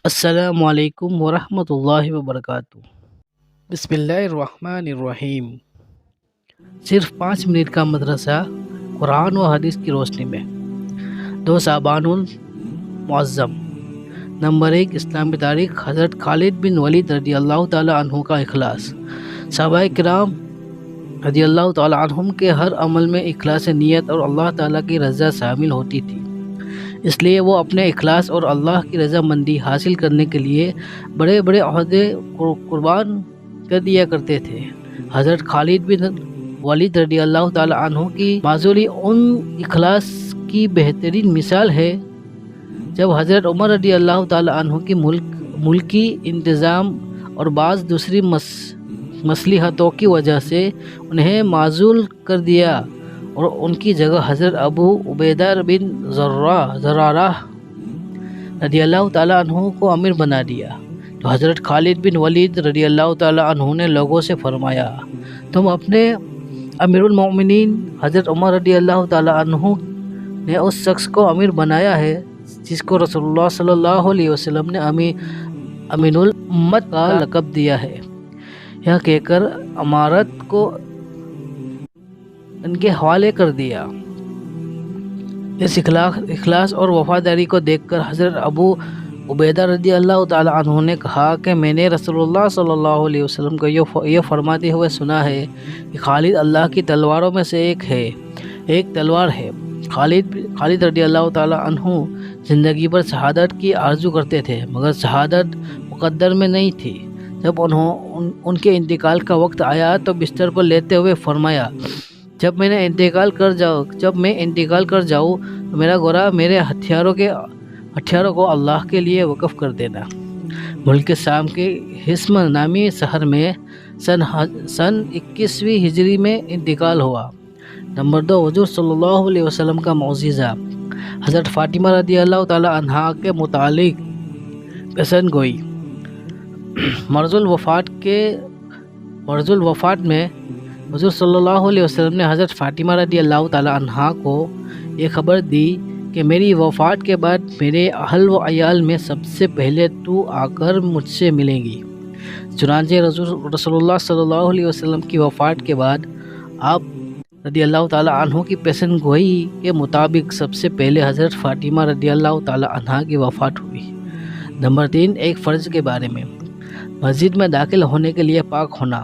السلام علیکم ورحمۃ اللہ وبرکاتہ۔ بسم اللہ الرحمن الرحیم۔ صرف 5 منٹ کا مدرسہ قرآن و حدیث کی روشنی میں 2 شعبان المعظم۔ نمبر 1، اسلامی تاریخ۔ حضرت خالد بن ولید رضی اللہ تعالی عنہ کا اخلاص۔ صحابہ کرام رضی اللہ تعالی عنہم کے ہر عمل میں اخلاص نیت اور اللہ تعالیٰ کی رضا شامل ہوتی تھی، اس لیے وہ اپنے اخلاص اور اللہ کی رضامندی حاصل کرنے کے لیے بڑے بڑے عہدے قربان کر دیا کرتے تھے۔ حضرت خالد بن ولید رضی اللہ تعالی عنہ کی معذوری ان اخلاص کی بہترین مثال ہے جب حضرت عمر رضی اللہ تعالی عنہ کی ملکی انتظام اور بعض دوسری مصلحتوں کی وجہ سے انہیں معزول کر دیا اور ان کی جگہ حضرت ابو عبیدہ بن زرارہ رضی اللہ تعالیٰ عنہ کو امیر بنا دیا، تو حضرت خالد بن ولید رضی اللہ تعالیٰ عنہ نے لوگوں سے فرمایا، تم اپنے امیر المومنین حضرت عمر رضی اللہ تعالیٰ عنہ نے اس شخص کو امیر بنایا ہے جس کو رسول اللہ صلی اللہ علیہ وسلم نے امین الامت کا لقب دیا ہے۔ یہ کہہ کر امارت کو ان کے حوالے کر دیا۔ اس اخلاص اور وفاداری کو دیکھ کر حضرت ابو عبیدہ رضی اللہ تعالی عنہ نے کہا کہ میں نے رسول اللہ صلی اللہ علیہ وسلم کو یہ فرماتے ہوئے سنا ہے کہ خالد اللہ کی تلواروں میں سے ایک تلوار ہے۔ خالد رضی اللہ تعالی عنہ زندگی پر شہادت کی آرزو کرتے تھے، مگر شہادت مقدر میں نہیں تھی۔ جب ان کے انتقال کا وقت آیا تو بستر پر لیتے ہوئے فرمایا، جب میں انتقال کر جاؤں تو میرا گورا میرے ہتھیاروں کو اللہ کے لیے وقف کر دینا۔ ملک شام کے حسم نامی شہر میں سن 21ویں ہجری میں انتقال ہوا۔ نمبر 2، حضور صلی اللہ علیہ وسلم کا معجزہ۔ حضرت فاطمہ رضی اللہ تعالی عنہا کے متعلق پیشن گوئی۔ مرض الوفات میں حضور صلی اللہ علیہ وسلم نے حضرت فاطمہ رضی اللہ تعالی عنہا کو یہ خبر دی کہ میری وفات کے بعد میرے اہل و عیال میں سب سے پہلے تو آ کر مجھ سے ملیں گی۔ چنانچہ رسول اللہ صلی اللہ علیہ وسلم کی وفات کے بعد آپ رضی اللہ تعالی عنہ کی پیشن گوئی کے مطابق سب سے پہلے حضرت فاطمہ رضی اللہ تعالی عنہا کی وفات ہوئی۔ نمبر 3، ایک فرض کے بارے میں۔ مسجد میں داخل ہونے کے لیے پاک ہونا۔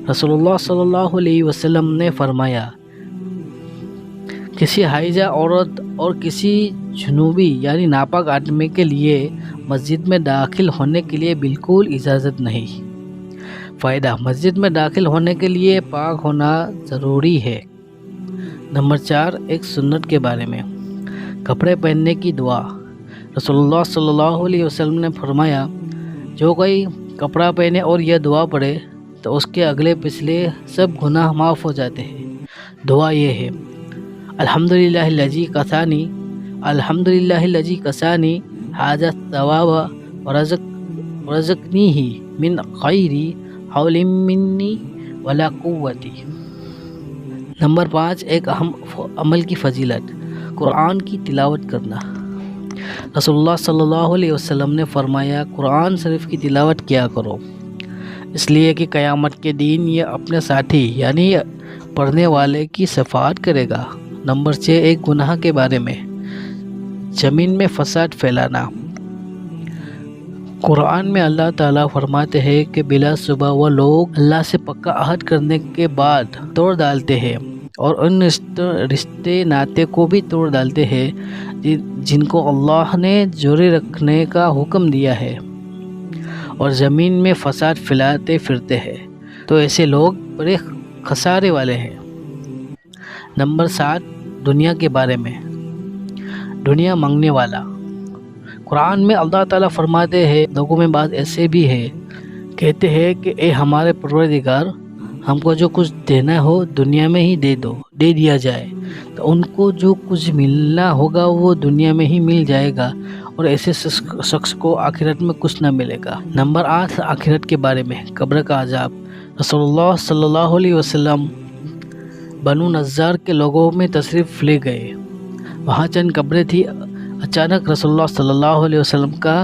رسول اللہ صلی اللہ علیہ وسلم نے فرمایا، کسی حائضہ عورت اور کسی جنوبی یعنی ناپاک آدمی کے لیے مسجد میں داخل ہونے کے لیے بالکل اجازت نہیں۔ فائدہ، مسجد میں داخل ہونے کے لیے پاک ہونا ضروری ہے۔ نمبر 4، ایک سنت کے بارے میں۔ کپڑے پہننے کی دعا۔ رسول اللہ صلی اللہ علیہ وسلم نے فرمایا، جو کوئی کپڑا پہنے اور یہ دعا پڑھے تو اس کے اگلے پچھلے سب گناہ معاف ہو جاتے ہیں۔ دعا یہ ہے، الحمدللہ الذی کسانی ھذا الثواب ورزقنیہ من غیر حول منی ولا قوت۔ نمبر 5، ایک اہم عمل کی فضیلت۔ قرآن کی تلاوت کرنا۔ رسول اللہ صلی اللہ علیہ وسلم نے فرمایا، قرآن شریف کی تلاوت کیا کرو، اس لیے کہ قیامت کے دن یہ اپنے ساتھی یعنی پڑھنے والے کی شفاعت کرے گا۔ نمبر 6، ایک گناہ کے بارے میں۔ زمین میں فساد پھیلانا۔ قرآن میں اللہ تعالیٰ فرماتے ہیں کہ بلا شبہ وہ لوگ اللہ سے پکا عہد کرنے کے بعد توڑ ڈالتے ہیں اور ان رشتے ناطے کو بھی توڑ ڈالتے ہیں جن کو اللہ نے جوڑے رکھنے کا حکم دیا ہے، اور زمین میں فساد پھیلاتے پھرتے ہیں، تو ایسے لوگ بڑے خسارے والے ہیں۔ نمبر 7، دنیا کے بارے میں۔ دنیا مانگنے والا۔ قرآن میں اللہ تعالیٰ فرماتے ہیں، لوگوں میں بعض ایسے بھی ہیں، کہتے ہیں کہ اے ہمارے پروردگار، ہم کو جو کچھ دینا ہو دنیا میں ہی دے دیا جائے، تو ان کو جو کچھ ملنا ہوگا وہ دنیا میں ہی مل جائے گا، اور ایسے شخص کو آخرت میں کچھ نہ ملے گا۔ نمبر 8، آخرت کے بارے میں۔ قبر کا عذاب۔ رسول اللہ صلی اللہ علیہ وسلم بنو نجار کے لوگوں میں تشریف لے گئے۔ وہاں چند قبریں تھیں۔ اچانک رسول اللہ صلی اللہ علیہ وسلم کا